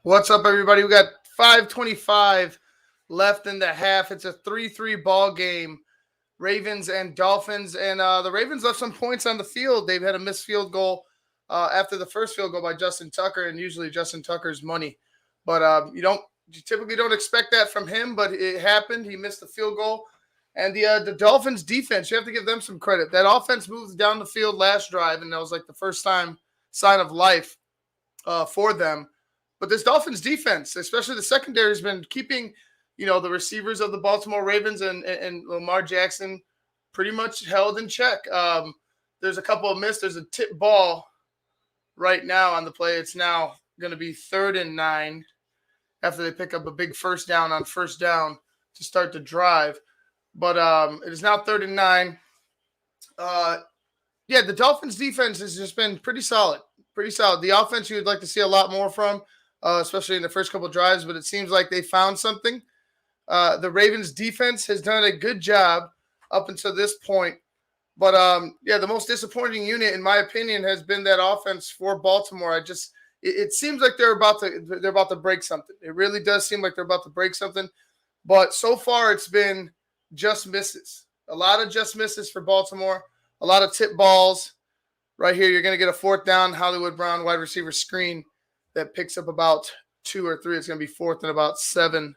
What's up, everybody? We got 5:25 left in the half. It's a 3-3 ball game. Ravens and Dolphins, and the Ravens left some points on the field. They've had a missed field goal after the first field goal by Justin Tucker, and usually Justin Tucker's money. But you typically don't expect that from him, but it happened. He missed the field goal, and the Dolphins defense, you have to give them some credit. That offense moved down the field last drive, and that was like the first time sign of life for them. But this Dolphins defense, especially the secondary, has been keeping, the receivers of the Baltimore Ravens and Lamar Jackson pretty much held in check. There's a couple of missed. There's a tip ball right now on the play. It's now going to be 3rd and 9 after they pick up a big first down on first down to start the drive. But it is now 3rd and 9. The Dolphins defense has just been pretty solid. Pretty solid. The offense you would like to see a lot more from, especially in the first couple of drives, but it seems like they found something. The Ravens defense has done a good job up until this point. But, the most disappointing unit, in my opinion, has been that offense for Baltimore. It seems like they're about to break something. It really does seem like they're about to break something. But so far, it's been just misses. A lot of just misses for Baltimore. A lot of tip balls. Right here, you're going to get a 4th down Hollywood Brown wide receiver screen that picks up about 2 or 3. It's going to be 4th and about 7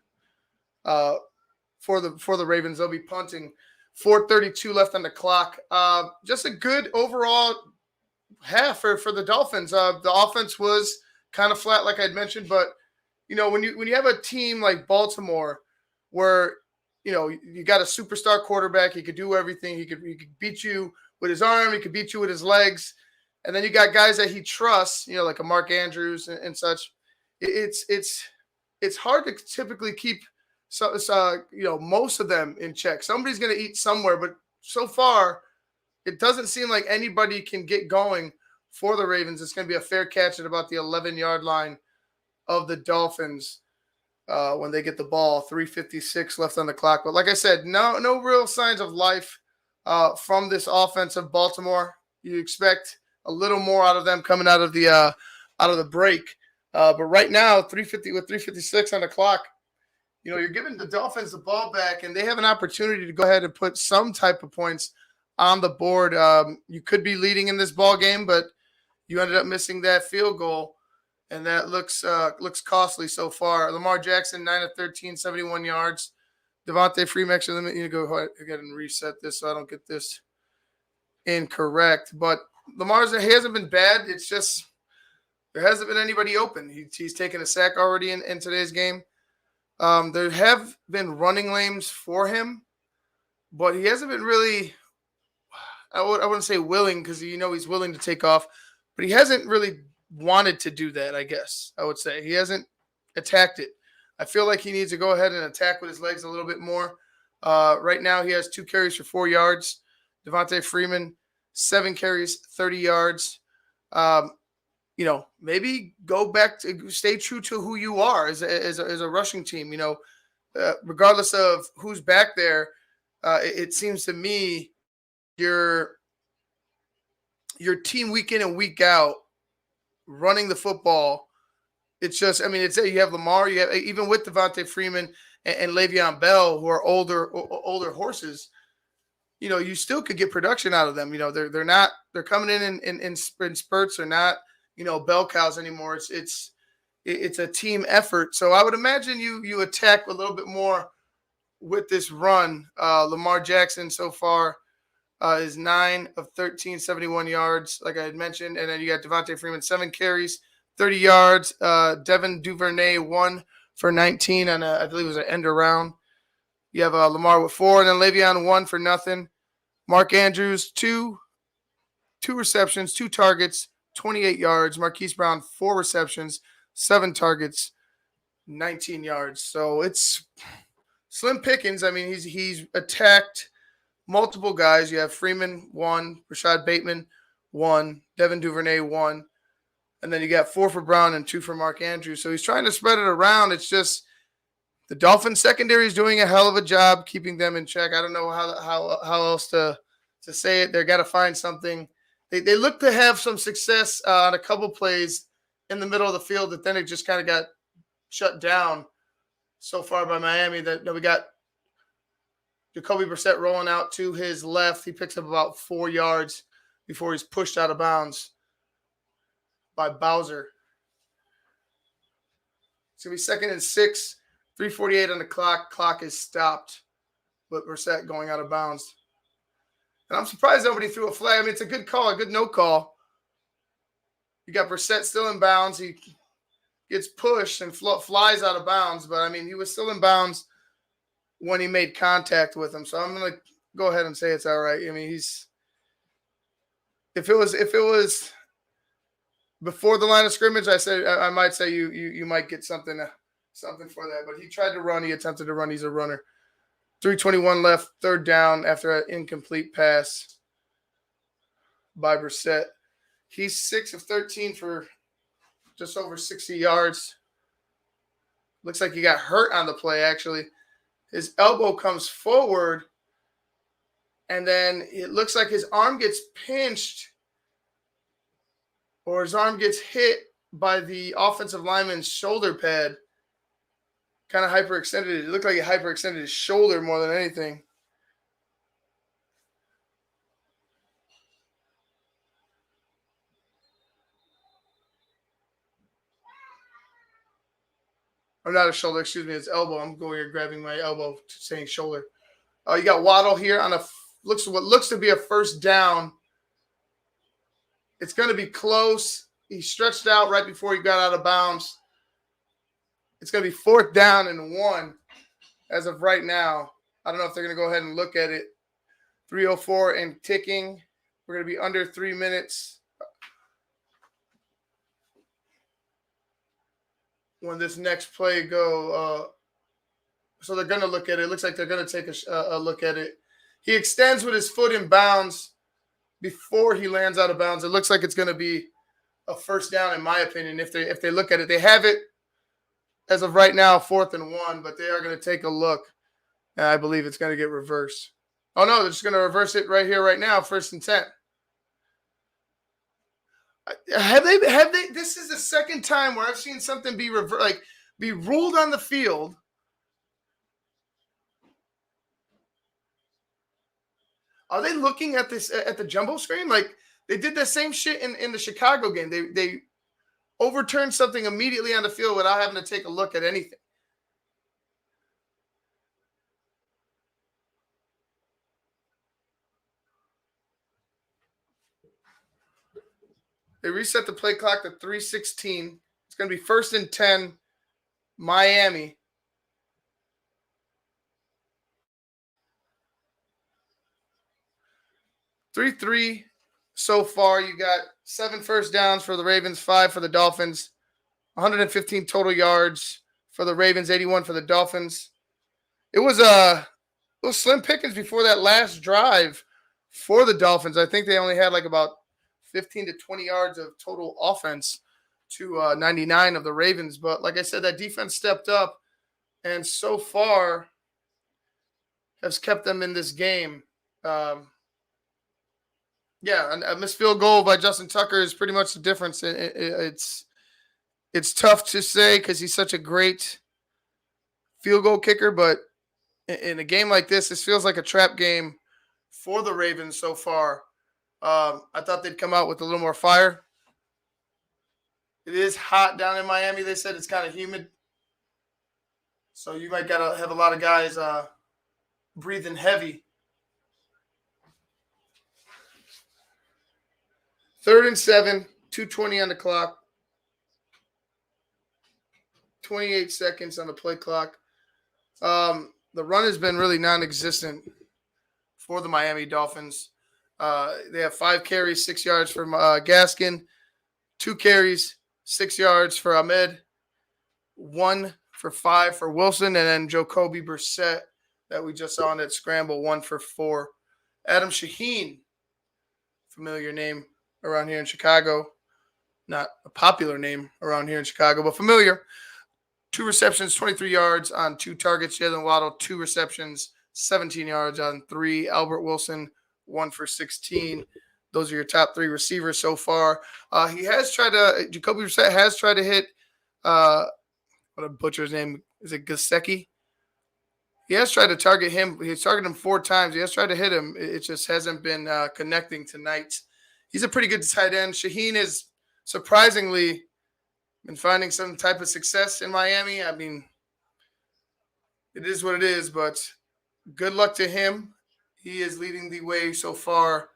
for the Ravens. They'll be punting. 4:32 left on the clock. Just a good overall half for the Dolphins. The offense was kind of flat, like I'd mentioned, but when you have a team like Baltimore, where you got a superstar quarterback, he could do everything. He could beat you with his arm, he could beat you with his legs, and then you got guys that he trusts, like a Mark Andrews and such. It's hard to typically keep most of them in check. Somebody's going to eat somewhere, but so far, it doesn't seem like anybody can get going for the Ravens. It's going to be a fair catch at about the 11-yard line of the Dolphins when they get the ball. 3:56 left on the clock. But like I said, no real signs of life from this offense of Baltimore. You expect a little more out of them coming out of the break. But right now, 3:56 on the clock, you're giving the Dolphins the ball back, and they have an opportunity to go ahead and put some type of points on the board. You could be leading in this ball game, but you ended up missing that field goal, and that looks costly so far. Lamar Jackson, 9 of 13, 71 yards. Devontae Freeman, actually, let me go ahead and reset this so I don't get this incorrect. But he hasn't been bad. It's just there hasn't been anybody open. He's taken a sack already in today's game. There have been running lanes for him, but he hasn't been really, I wouldn't say willing, because he's willing to take off, but he hasn't really wanted to do that, I guess I would say. He hasn't attacked it. I feel like he needs to go ahead and attack with his legs a little bit more. Right now he has 2 carries for 4 yards. Devontae Freeman, 7 carries, 30 yards. Maybe go back to stay true to who you are as a rushing team. Regardless of who's back there, it seems to me your team week in and week out running the football. It's just, you have Lamar, you have even with Devontae Freeman and Le'Veon Bell, who are older horses. You still could get production out of them. They're coming in spurts. They're not bell cows anymore. It's a team effort. So I would imagine you attack a little bit more with this run. Lamar Jackson so far is 9 of 13, 71 yards, like I had mentioned. And then you got Devontae Freeman, 7 carries, 30 yards. Devin Duvernay, 1 for 19 on I believe it was an end around. You have Lamar with 4, and then Le'Veon 1 for nothing. Mark Andrews, 2 receptions, 2 targets, 28 yards. Marquise Brown, 4 receptions, 7 targets, 19 yards. So it's slim pickings. He's attacked multiple guys. You have Freeman, 1, Rashad Bateman, 1, Devin Duvernay, 1, and then you got 4 for Brown and 2 for Mark Andrews. So he's trying to spread it around. It's just the Dolphins secondary is doing a hell of a job keeping them in check. I don't know how else to say it. They got to find something. They look to have some success on a couple plays in the middle of the field, but then it just kind of got shut down so far by Miami. That we got Jacoby Brissett rolling out to his left. He picks up about 4 yards before he's pushed out of bounds by Bowser. It's going to be 2nd and 6, 3:48 on the clock. Clock is stopped, but Brissett going out of bounds. And I'm surprised nobody threw a flag. I mean, it's a good call, a good no call. You got Brissett still in bounds. He gets pushed and flies out of bounds, but I mean, he was still in bounds when he made contact with him. So I'm going to go ahead and say it's all right. I mean, if it was before the line of scrimmage, I might say you might get something for that. But he tried to run. He attempted to run. He's a runner. 3:21 left, 3rd down after an incomplete pass by Brissett. He's 6 of 13 for just over 60 yards. Looks like he got hurt on the play, actually. His elbow comes forward, and then it looks like his arm gets pinched or his arm gets hit by the offensive lineman's shoulder pad. Kind of hyperextended it. It looked like he hyperextended his shoulder more than anything. Or not a shoulder, excuse me, his elbow. I'm going here grabbing my elbow, saying shoulder. You got Waddle here on what looks to be a 1st down. It's going to be close. He stretched out right before he got out of bounds. It's going to be 4th down and 1 as of right now. I don't know if they're going to go ahead and look at it. 3:04 and ticking. We're going to be under 3 minutes when this next play go. So they're going to look at it. It looks like they're going to take a look at it. He extends with his foot in bounds before he lands out of bounds. It looks like it's going to be a 1st down, in my opinion. If they look at it, they have it as of right now, 4th and 1, but they are going to take a look. And I believe it's going to get reversed. Oh no, they're just going to reverse it right here, right now, 1st and 10. Have they? This is the 2nd time where I've seen something be ruled on the field. Are they looking at this at the jumbo screen? Like they did the same shit in the Chicago game. They overturned something immediately on the field without having to take a look at anything. They reset the play clock to 3:16. It's going to be 1st and 10, Miami. Three so far. You got 7 first downs for the Ravens, 5 for the Dolphins, 115 total yards for the Ravens, 81 for the Dolphins. It was slim pickings before that last drive for the Dolphins. I think they only had like about 15 to 20 yards of total offense to 99 of the Ravens. But like I said, that defense stepped up and so far has kept them in this game. A missed field goal by Justin Tucker is pretty much the difference. It's tough to say because he's such a great field goal kicker, but in a game like this feels like a trap game for the Ravens so far. I thought they'd come out with a little more fire. It is hot down in Miami. They said it's kind of humid. So you might got to have a lot of guys breathing heavy. 3rd and 7, 2:20 on the clock. 28 seconds on the play clock. The run has been really non-existent for the Miami Dolphins. They have 5 carries, 6 yards for Gaskin, 2 carries, 6 yards for Ahmed, 1 for 5 for Wilson, and then Jacoby Brissett that we just saw in that scramble, 1 for 4. Adam Shaheen, familiar name around here in Chicago. Not a popular name around here in Chicago, but familiar. 2 receptions, 23 yards on 2 targets. Jalen Waddle, 2 receptions, 17 yards on 3. Albert Wilson, 1 for 16. Those are your top 3 receivers so far. Jacoby Brissett has tried to hit what a butcher his name. Is it Gasecki? He has tried to target him. He's targeted him 4 times. He has tried to hit him. It just hasn't been connecting tonight. He's a pretty good tight end. Shaheen has surprisingly been finding some type of success in Miami. I mean, it is what it is, but good luck to him. He is leading the way so far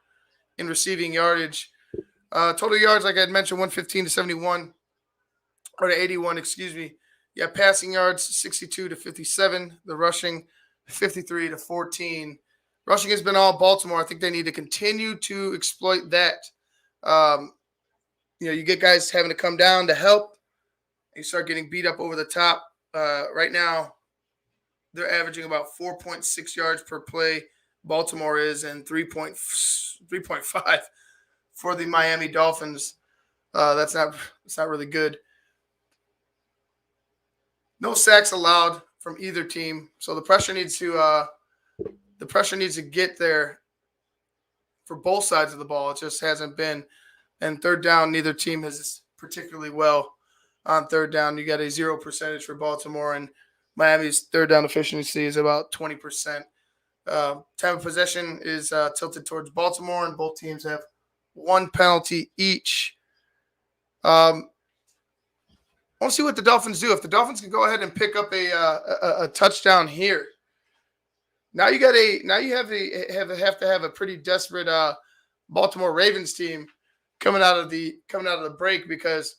in receiving yardage. Total yards, like I had mentioned, 115 to 71, or to 81, excuse me. Yeah, passing yards, 62 to 57. The rushing, 53 to 14. Rushing has been all Baltimore. I think they need to continue to exploit that. You get guys having to come down to help. You start getting beat up over the top. Right now, they're averaging about 4.6 yards per play. Baltimore is, and 3.5 for the Miami Dolphins. That's not really good. No sacks allowed from either team, so the pressure needs to get there for both sides of the ball. It just hasn't been. And third down, neither team has particularly well on third down. You got a 0% for Baltimore, and Miami's third down efficiency is about 20%. Time of possession is tilted towards Baltimore, and both teams have 1 penalty each. I want to see what the Dolphins do. If the Dolphins can go ahead and pick up a touchdown here, now you have to have a pretty desperate Baltimore Ravens team coming out of the break, because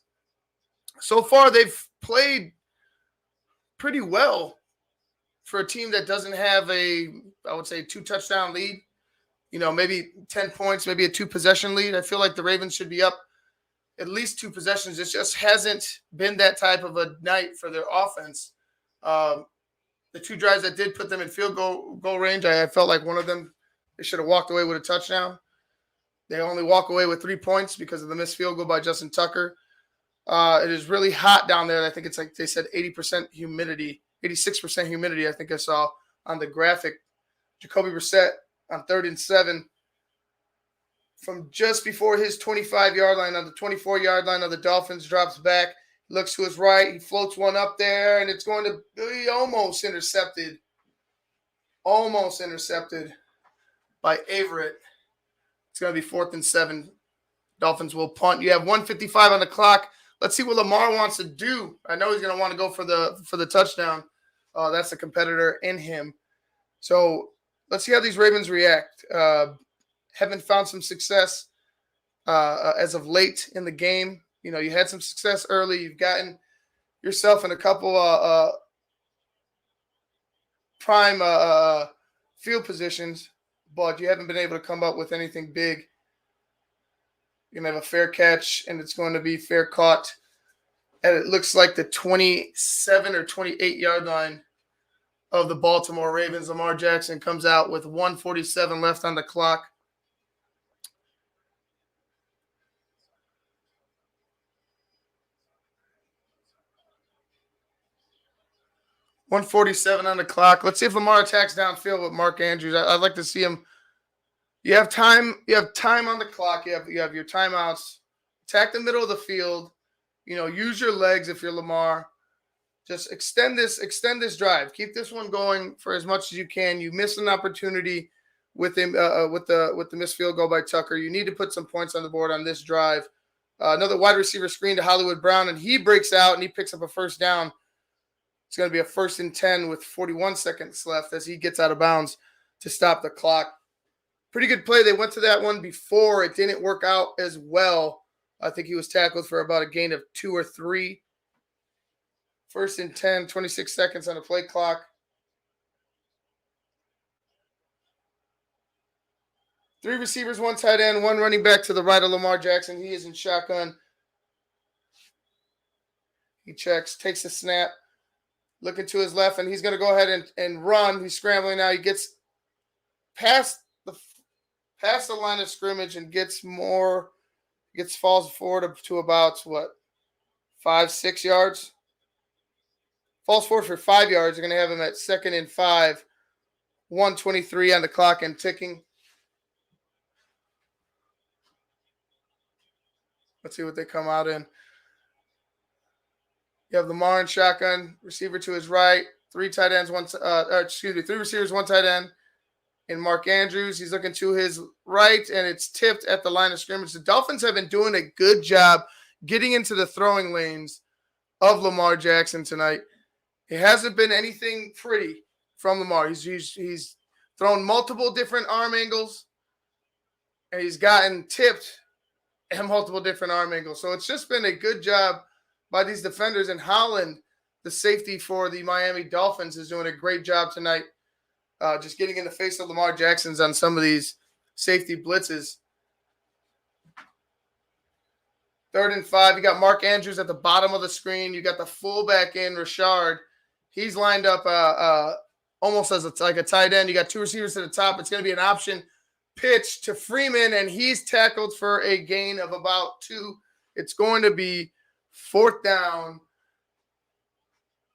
so far they've played pretty well for a team that doesn't have I would say 2 touchdown lead. Maybe 10 points, maybe a 2 possession lead. I feel like the Ravens should be up at least 2 possessions. It just hasn't been that type of a night for their offense. The 2 drives that did put them in field goal range, I felt like one of them, they should have walked away with a touchdown. They only walk away with 3 points because of the missed field goal by Justin Tucker. It is really hot down there. I think it's like they said 80% humidity, 86% humidity, I think I saw on the graphic. Jacoby Brissett on 3rd and 7. From just before his 25-yard line, on the 24-yard line of the Dolphins, drops back, looks to his right, he floats one up there, and it's going to be almost intercepted by Averett. It's going to be 4th and 7. Dolphins will punt. You have 1:55 on the clock. Let's see what Lamar wants to do. I know he's going to want to go for the touchdown. That's the competitor in him. So let's see how these Ravens react. Haven't found some success as of late in the game. You had some success early. You've gotten yourself in a couple prime field positions, but you haven't been able to come up with anything big. You're going to have a fair catch, and it's going to be fair caught. And it looks like the 27 or 28-yard line of the Baltimore Ravens. Lamar Jackson comes out with 1:47 left on the clock. $1:47 on the clock. Let's see if Lamar attacks downfield with Mark Andrews. I'd like to see him. You have time. You have time on the clock. You have your timeouts. Attack the middle of the field. Use your legs if you're Lamar. Just extend this drive. Keep this one going for as much as you can. You missed an opportunity with him with the missed field goal by Tucker. You need to put some points on the board on this drive. Another wide receiver screen to Hollywood Brown, and he breaks out and he picks up a first down. It's going to be a 1st and 10 with 41 seconds left as he gets out of bounds to stop the clock. Pretty good play. They went to that one before. It didn't work out as well. I think he was tackled for about a gain of 2 or 3. 1st and 10, 26 seconds on the play clock. 3 receivers, 1 tight end, 1 running back to the right of Lamar Jackson. He is in shotgun. He checks, takes a snap. Looking to his left, and he's going to go ahead and run. He's scrambling now. He gets past the line of scrimmage and falls forward to about, 5-6 yards? Falls forward for 5 yards. They're going to have him at 2nd and 5. 1:23 on the clock and ticking. Let's see what they come out in. You have Lamar in shotgun, receiver to his right, three tight ends, three receivers, one tight end. And Mark Andrews, he's looking to his right, and it's tipped at the line of scrimmage. The Dolphins have been doing a good job getting into the throwing lanes of Lamar Jackson tonight. It hasn't been anything pretty from Lamar. He's thrown multiple different arm angles, and he's gotten tipped at multiple different arm angles. So it's just been a good job by these defenders. And Holland, the safety for the Miami Dolphins, is doing a great job tonight, just getting in the face of Lamar Jackson's on some of these safety blitzes. 3rd and 5. You got Mark Andrews at the bottom of the screen. You got the fullback in, Rashard. He's lined up almost as like a tight end. You got two receivers to the top. It's going to be an option pitch to Freeman, and he's tackled for a gain of about 2. It's going to be 4th down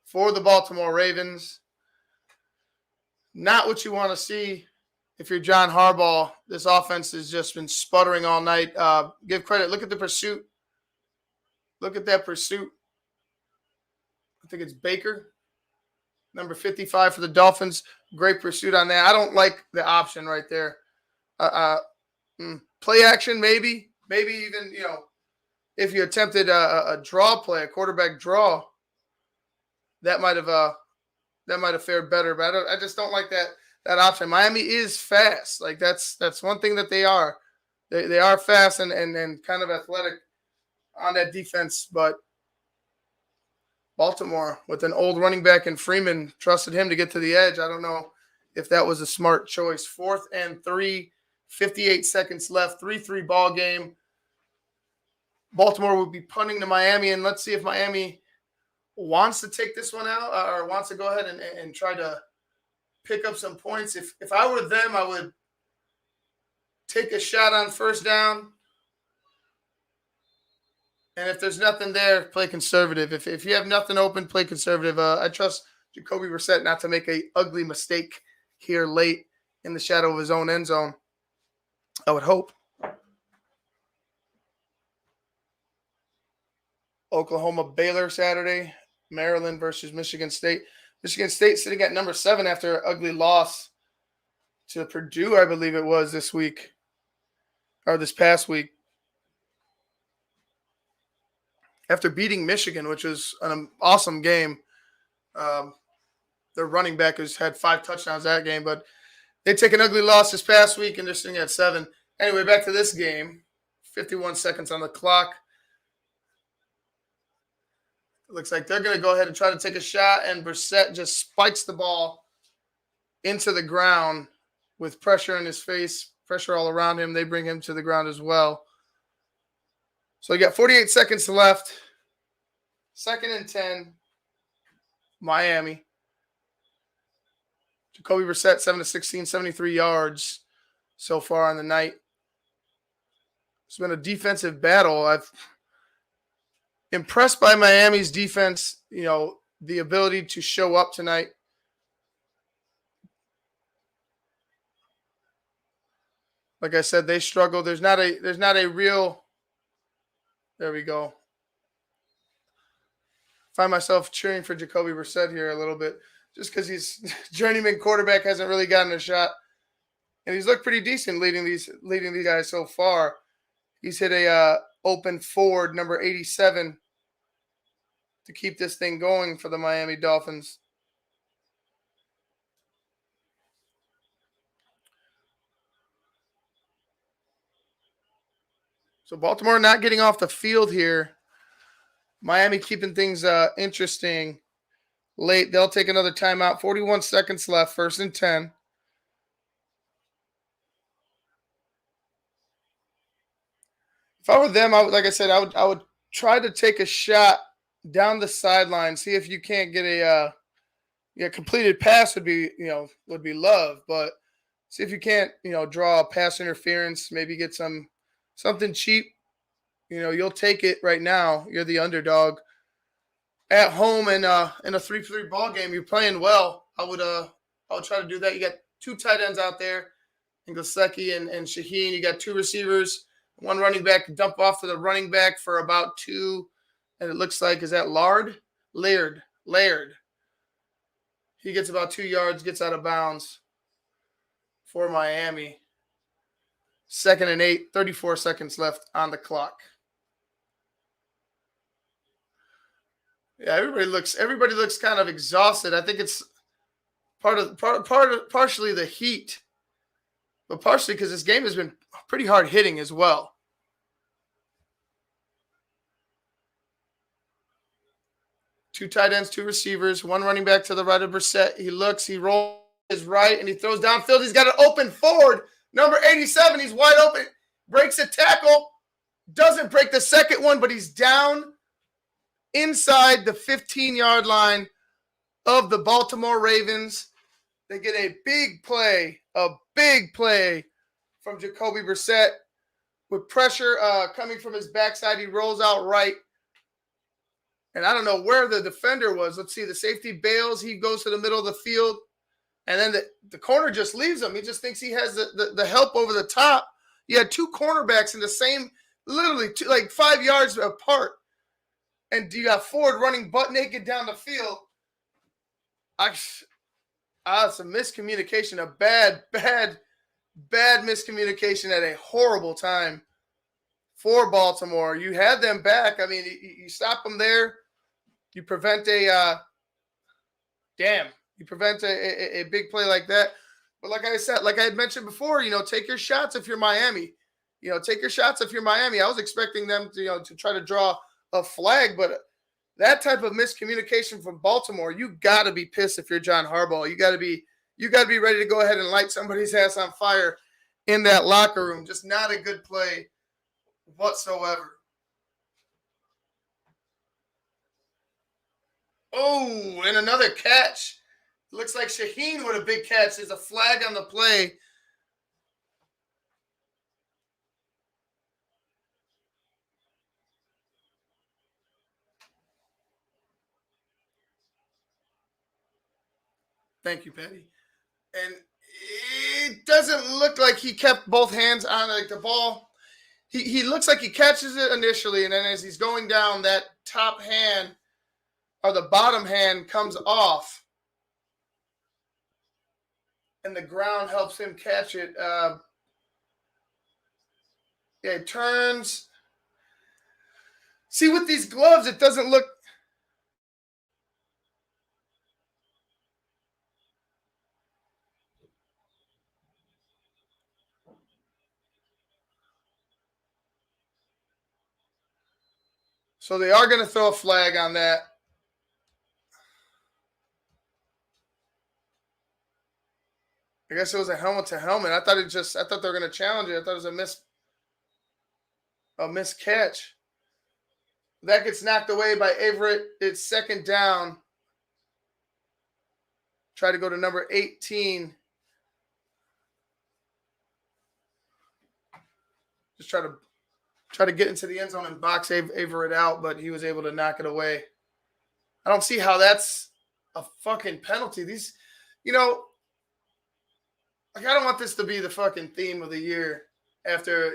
for the Baltimore Ravens. Not what you want to see if you're John Harbaugh. This offense has just been sputtering all night. Give credit. Look at the pursuit. Look at that pursuit. I think it's Baker, number 55 for the Dolphins. Great pursuit on that. I don't like the option right there. Play action, maybe even, if you attempted a draw play, a quarterback draw, that might have fared better. But I just don't like that option. Miami is fast. Like that's one thing that they are. They are fast and kind of athletic on that defense. But Baltimore, with an old running back in Freeman, trusted him to get to the edge. I don't know if that was a smart choice. 4th and 3, 58 seconds left, 3-3 ball game. Baltimore will be punting to Miami, and let's see if Miami wants to take this one out or wants to go ahead and try to pick up some points. If I were them, I would take a shot on 1st down. And if there's nothing there, play conservative. If you have nothing open, play conservative. I trust Jacoby Brissett not to make an ugly mistake here late in the shadow of his own end zone. I would hope. Oklahoma, Baylor Saturday. Maryland versus Michigan State. Michigan State sitting at number 7 after an ugly loss to Purdue, I believe it was this week or this past week. After beating Michigan, which was an awesome game. Their running back has had 5 touchdowns that game, but they take an ugly loss this past week, and they're sitting at 7. Anyway, back to this game. 51 seconds on the clock. It looks like they're going to go ahead and try to take a shot, and Brissett just spikes the ball into the ground with pressure in his face, pressure all around him. They bring him to the ground as well. So you got 48 seconds left. 2nd and 10. Miami. Jacoby Brissett, 7-16, 73 yards so far on the night. It's been a defensive battle. I've impressed by Miami's defense, the ability to show up tonight. Like I said, they struggle. There's not a real. There we go. Find myself cheering for Jacoby Brissett here a little bit, just because he's journeyman quarterback, hasn't really gotten a shot, and he's looked pretty decent leading these guys so far. He's hit a open forward, number 87, to keep this thing going for the Miami Dolphins. So Baltimore not getting off the field here. Miami keeping things interesting late. They'll take another timeout. 41 seconds left, 1st and 10. If I were them, I would try to take a shot down the sideline, see if you can't get a completed pass would be love, but see if you can't, draw a pass interference, maybe get something cheap. You'll take it right now. You're the underdog at home in a 3-3 ball game. You're playing well. I would try to do that. You got 2 tight ends out there, and Gosecki and Shaheen. You got 2 receivers, 1 running back. Dump off to the running back for about 2. And it looks like, is that Lard? Laird. He gets about 2 yards, gets out of bounds for Miami. 2nd and 8, 34 seconds left on the clock. Yeah, everybody looks kind of exhausted. I think it's partially the heat, but partially because this game has been pretty hard hitting as well. Two tight ends, two receivers, one running back to the right of Brissett. He looks, he rolls his right, and he throws downfield. He's got an open forward. Number 87, he's wide open. Breaks a tackle. Doesn't break the second one, but he's down inside the 15-yard line of the Baltimore Ravens. They get a big play from Jacoby Brissett with pressure coming from his backside. He rolls out right. And I don't know where the defender was. Let's see. The safety bails. He goes to the middle of the field. And then the corner just leaves him. He just thinks he has the help over the top. You had two cornerbacks in the same, literally like 5 yards apart. And you got Ford running butt naked down the field. It's a miscommunication, a bad miscommunication at a horrible time for Baltimore. You had them back. I mean, you stop them there. You prevent a big play like that. But like I said, like I had mentioned before, take your shots if you're Miami. Take your shots if you're Miami. I was expecting them to, to try to draw a flag, but that type of miscommunication from Baltimore, you got to be pissed if you're John Harbaugh. You got to be ready to go ahead and light somebody's ass on fire in that locker room. Just not a good play whatsoever. Oh, and another catch. Looks like Shaheen with a big catch. There's a flag on the play. Thank you, Patty. And it doesn't look like he kept both hands on the ball. He looks like he catches it initially, and then as he's going down, that top hand or the bottom hand comes off. And the ground helps him catch it. It turns. See, with these gloves, it doesn't look. So they are going to throw a flag on that. I guess it was a helmet to helmet. I thought they were going to challenge it. I thought it was a missed catch. That gets knocked away by Everett. It's second down. Try to go to number 18. Just try to get into the end zone and box Everett out, but he was able to knock it away. I don't see how that's a fucking penalty. These, I don't want this to be the fucking theme of the year after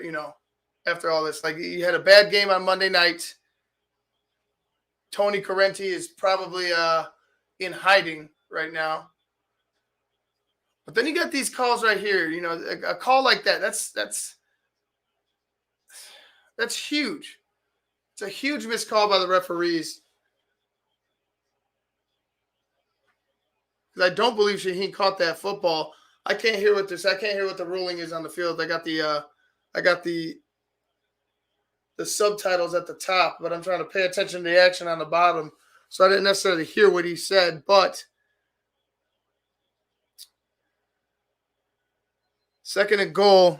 all this. Like, you had a bad game on Monday night. Tony Correnti is probably in hiding right now. But then you got these calls right here. A call like that, that's huge. It's a huge missed call by the referees. Because I don't believe Shaheen caught that football. I can't hear what the ruling is on the field. I got the subtitles at the top, but I'm trying to pay attention to the action on the bottom. So I didn't necessarily hear what he said, but second and goal.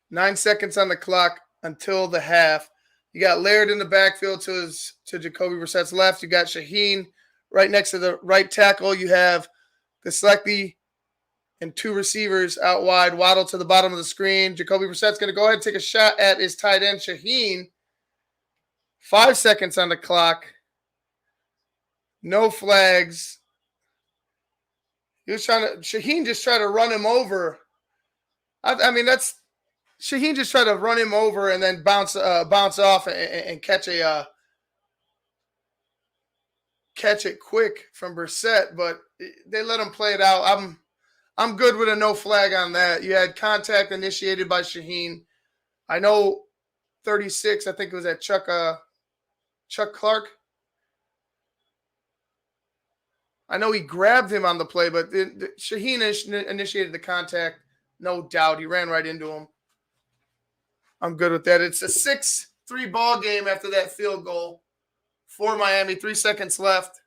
9 seconds on the clock until the half. You got Laird in the backfield to Jacoby Brissett's left. You got Shaheen right next to the right tackle. You have Geslecki and two receivers out wide. Waddle to the bottom of the screen. Jacoby Brissett's going to go ahead and take a shot at his tight end, Shaheen. 5 seconds on the clock. No flags. Shaheen just tried to run him over. I mean, that's Shaheen just tried to run him over and then bounce off and catch it quick from Brissett, but they let him play it out. I'm good with a no flag on that. You had contact initiated by Shaheen. I know 36, I think it was at Chuck Clark. I know he grabbed him on the play, but Shaheen initiated the contact. No doubt. He ran right into him. I'm good with that. It's a 6-3 ball game after that field goal for Miami. 3 seconds left.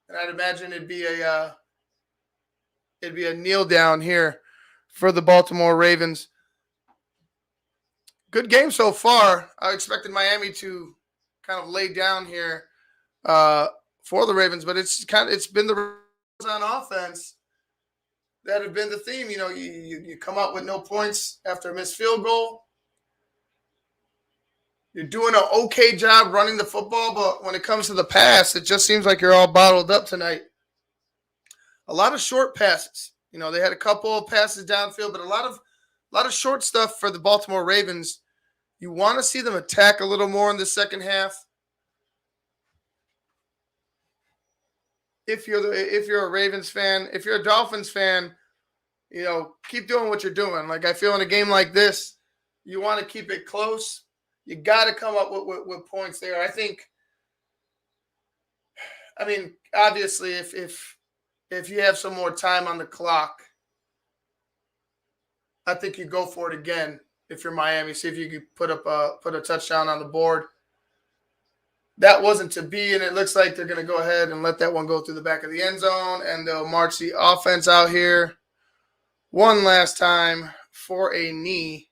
And I'd imagine it'd be a kneel down here for the Baltimore Ravens. Good game so far. I expected Miami to kind of lay down here for the Ravens, but it's been the Ravens on offense that have been the theme. You know, you come up with no points after a missed field goal. You're doing an okay job running the football, but when it comes to the pass, it just seems like you're all bottled up tonight. A lot of short passes. You know, they had a couple of passes downfield, but a lot of short stuff for the Baltimore Ravens. You want to see them attack a little more in the second half. If you're a Ravens fan, if you're a Dolphins fan, you know, keep doing what you're doing. Like, I feel in a game like this, you want to keep it close. You got to come up with points there. I mean, obviously, if you have some more time on the clock, I think you go for it again. If you're Miami, see if you could put a touchdown on the board. That wasn't to be, and it looks like they're going to go ahead and let that one go through the back of the end zone, and they'll march the offense out here one last time for a knee.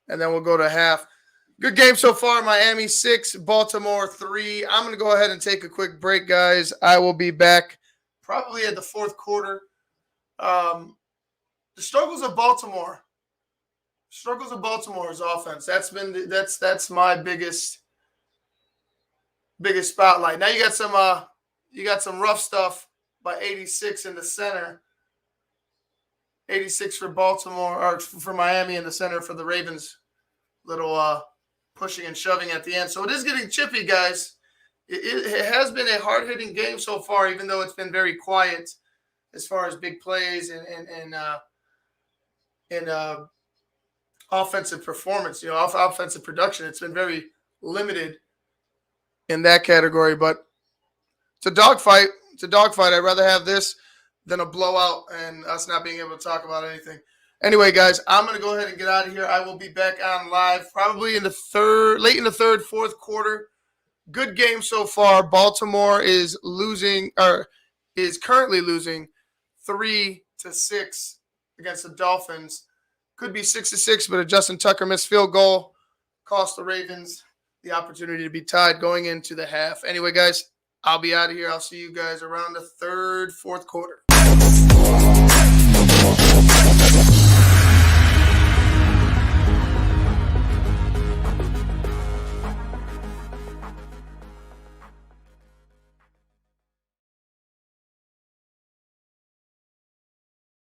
And then we'll go to half. Good game so far. Miami 6, Baltimore 3. I'm going to go ahead and take a quick break, guys. I will be back probably at the fourth quarter. The struggles of Baltimore. Struggles of Baltimore's offense. That's my biggest spotlight. Now you got some rough stuff by 86 in the center. 86 for Baltimore, or for Miami in the center for the Ravens. Little pushing and shoving at the end. So it is getting chippy, guys. It has been a hard-hitting game so far, even though it's been very quiet as far as big plays and offensive performance, you know, offensive production. It's been very limited in that category, but it's a dogfight. It's a dogfight. I'd rather have this than a blowout and us not being able to talk about anything. Anyway, guys, I'm going to go ahead and get out of here. I will be back on live probably late in the third, fourth quarter. Good game so far. Baltimore is currently losing 3-6 against the Dolphins. Could be 6-6, but a Justin Tucker missed field goal cost the Ravens the opportunity to be tied going into the half. Anyway, guys, I'll be out of here. I'll see you guys around the third, fourth quarter.